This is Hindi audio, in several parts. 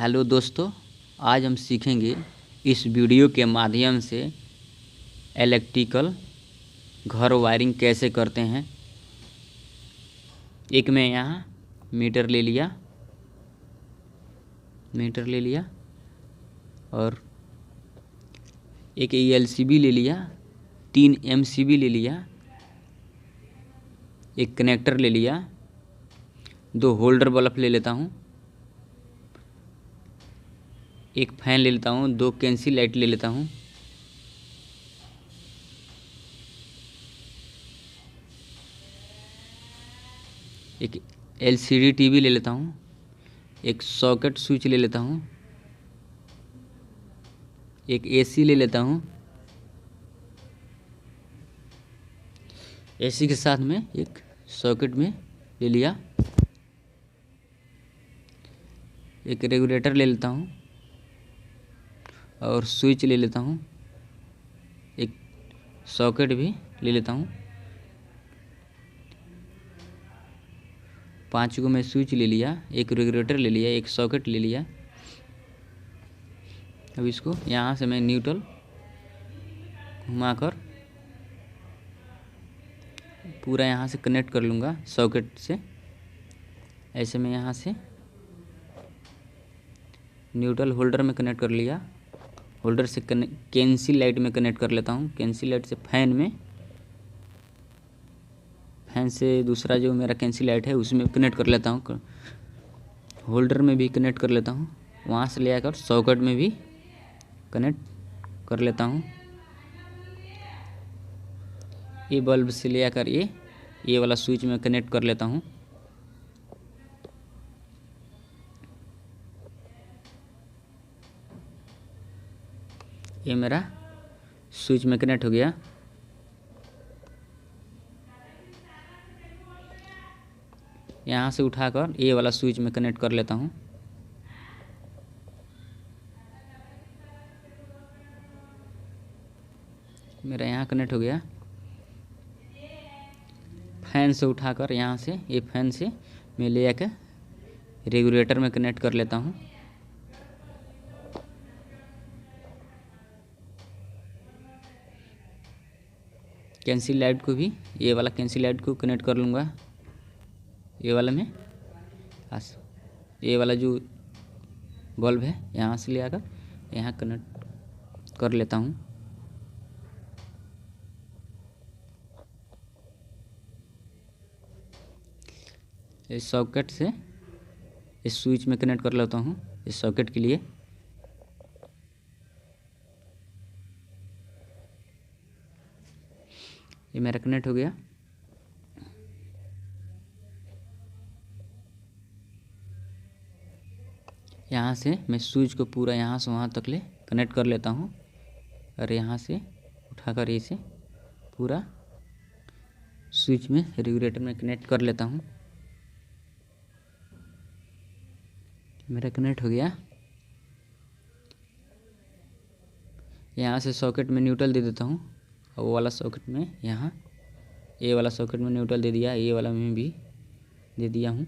हेलो दोस्तों, आज हम सीखेंगे इस वीडियो के माध्यम से इलेक्ट्रिकल घर वायरिंग कैसे करते हैं। एक मैं यहाँ मीटर ले लिया और एक एलसीबी ले लिया, 3 एमसीबी ले लिया, एक कनेक्टर ले लिया, 2 होल्डर बल्ब ले लेता हूँ, एक फैन ले लेता हूँ, 2 कैंसिल लाइट ले लेता हूँ, एक एलसीडी टीवी ले लेता हूँ, एक सॉकेट स्विच ले लेता हूँ, एक एसी ले लेता हूँ, एसी के साथ में एक सॉकेट में ले लिया, एक रेगुलेटर ले लेता हूँ और स्विच ले लेता हूँ, एक सॉकेट भी ले लेता हूँ, 5 को मैं स्विच ले लिया, एक रेगुलेटर ले लिया, एक सॉकेट ले लिया। अब इसको यहाँ से मैं न्यूट्रल घुमाकर पूरा यहाँ से कनेक्ट कर लूँगा सॉकेट से। ऐसे मैं यहाँ से न्यूट्रल होल्डर में कनेक्ट कर लिया, होल्डर से कैंसिल लाइट में कनेक्ट कर लेता हूँ, कैंसिल लाइट से फैन से दूसरा जो मेरा कैंसिल लाइट है उसमें कनेक्ट कर लेता हूँ, होल्डर में भी कनेक्ट कर लेता हूँ, वहाँ से ले आकर सॉकेट में भी कनेक्ट कर लेता हूँ। ये बल्ब से ले आकर ये वाला स्विच में कनेक्ट कर लेता हूँ। ये मेरा स्विच में कनेक्ट हो गया। यहाँ से उठाकर ये वाला स्विच में कनेक्ट कर लेता हूँ। मेरा यहाँ कनेक्ट हो गया। फैन से उठाकर यहाँ से ये फैन से मैं ले आकर रेगुलेटर में कनेक्ट कर लेता हूँ। कैंसिल लाइट को भी ये वाला कैंसिल लाइट को कनेक्ट कर लूँगा। ये वाला में ये वाला जो बल्ब है यहाँ से ले आकर यहाँ कनेक्ट कर लेता हूँ। इस सॉकेट से इस स्विच में कनेक्ट कर लेता हूँ इस सॉकेट के लिए। ये मेरा कनेक्ट हो गया। यहाँ से मैं स्विच को पूरा यहाँ से वहाँ तक ले कनेक्ट कर लेता हूँ और यहाँ से उठाकर इसे पूरा स्विच में रेगुलेटर में कनेक्ट कर लेता हूँ। मेरा कनेक्ट हो गया। यहाँ से सॉकेट में न्यूट्रल दे देता हूँ और वो वाला सॉकेट में यहाँ ये वाला सॉकेट में न्यूट्रल दे दिया, ये वाला में भी दे दिया हूँ।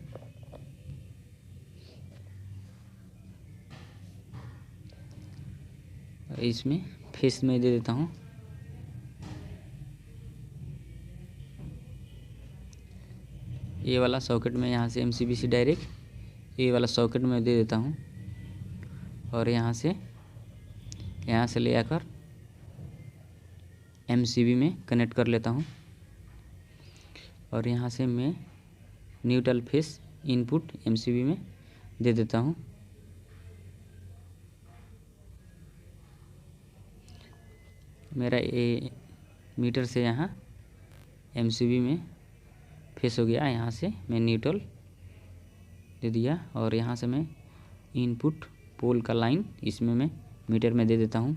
इसमें फेस में दे देता हूँ। ये वाला सॉकेट में यहाँ से एमसीबी से डायरेक्ट ये वाला सॉकेट में दे देता हूँ और यहाँ से ले आकर एमसीबी में कनेक्ट कर लेता हूँ और यहाँ से मैं न्यूट्रल फेस इनपुट एमसीबी में दे देता हूँ। मेरा ये मीटर से यहाँ एमसीबी में फेस हो गया। यहाँ से मैं न्यूट्रल दे दिया और यहाँ से मैं इनपुट पोल का लाइन इसमें मैं मीटर में दे देता हूँ।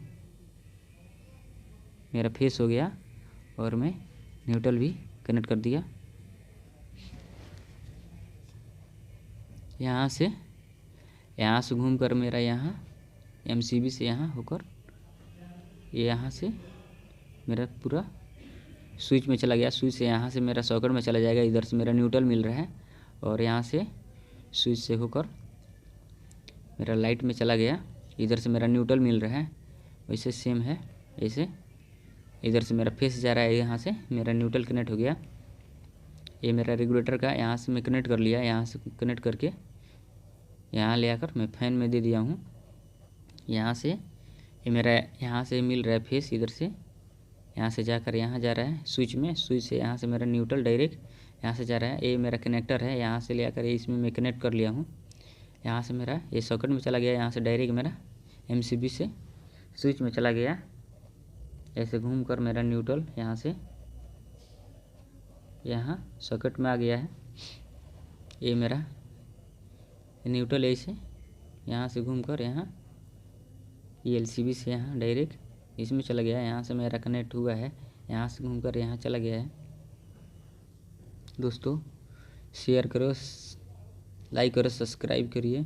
मेरा फेस हो गया और मैं न्यूट्रल भी कनेक्ट कर दिया। यहाँ से घूमकर मेरा यहाँ एमसीबी से यहाँ होकर यहाँ से मेरा पूरा स्विच में चला गया। स्विच से यहाँ से मेरा सॉकेट में चला जाएगा। इधर से मेरा न्यूट्रल मिल रहा है और यहाँ से स्विच से होकर मेरा लाइट में चला गया, इधर से मेरा न्यूट्रल मिल रहा है, वैसे सेम है। ऐसे इधर से मेरा फेस जा रहा है, यहाँ से मेरा न्यूट्रल कनेक्ट हो गया। ये मेरा रेगुलेटर का यहाँ से मैं कनेक्ट कर लिया, यहाँ से कनेक्ट करके यहाँ ले आकर मैं फैन में दे दिया हूँ। यहाँ से ये मेरा यहाँ से मिल रहा है फेस, इधर से यहाँ से जाकर यहाँ जा रहा है स्विच में, स्विच से यहाँ से मेरा न्यूट्रल डायरेक्ट यहाँ से जा रहा है। ये मेरा कनेक्टर है, यहाँ से ले आकर इसमें मैं कनेक्ट कर लिया हूँ। यहाँ से मेरा ये सॉकेट में चला गया, यहाँ से डायरेक्ट मेरा MCB से स्विच में चला गया। ऐसे घूमकर मेरा न्यूट्रल यहाँ से यहाँ सॉकेट में आ गया है। ये मेरा न्यूट्रल ऐसे यहाँ से घूमकर यहाँ ये LCB से यहाँ डायरेक्ट इसमें चला गया है। यहाँ से मेरा कनेक्ट हुआ है, यहाँ से घूमकर यहाँ चला गया है। दोस्तों शेयर करो, लाइक करो, सब्सक्राइब करिए।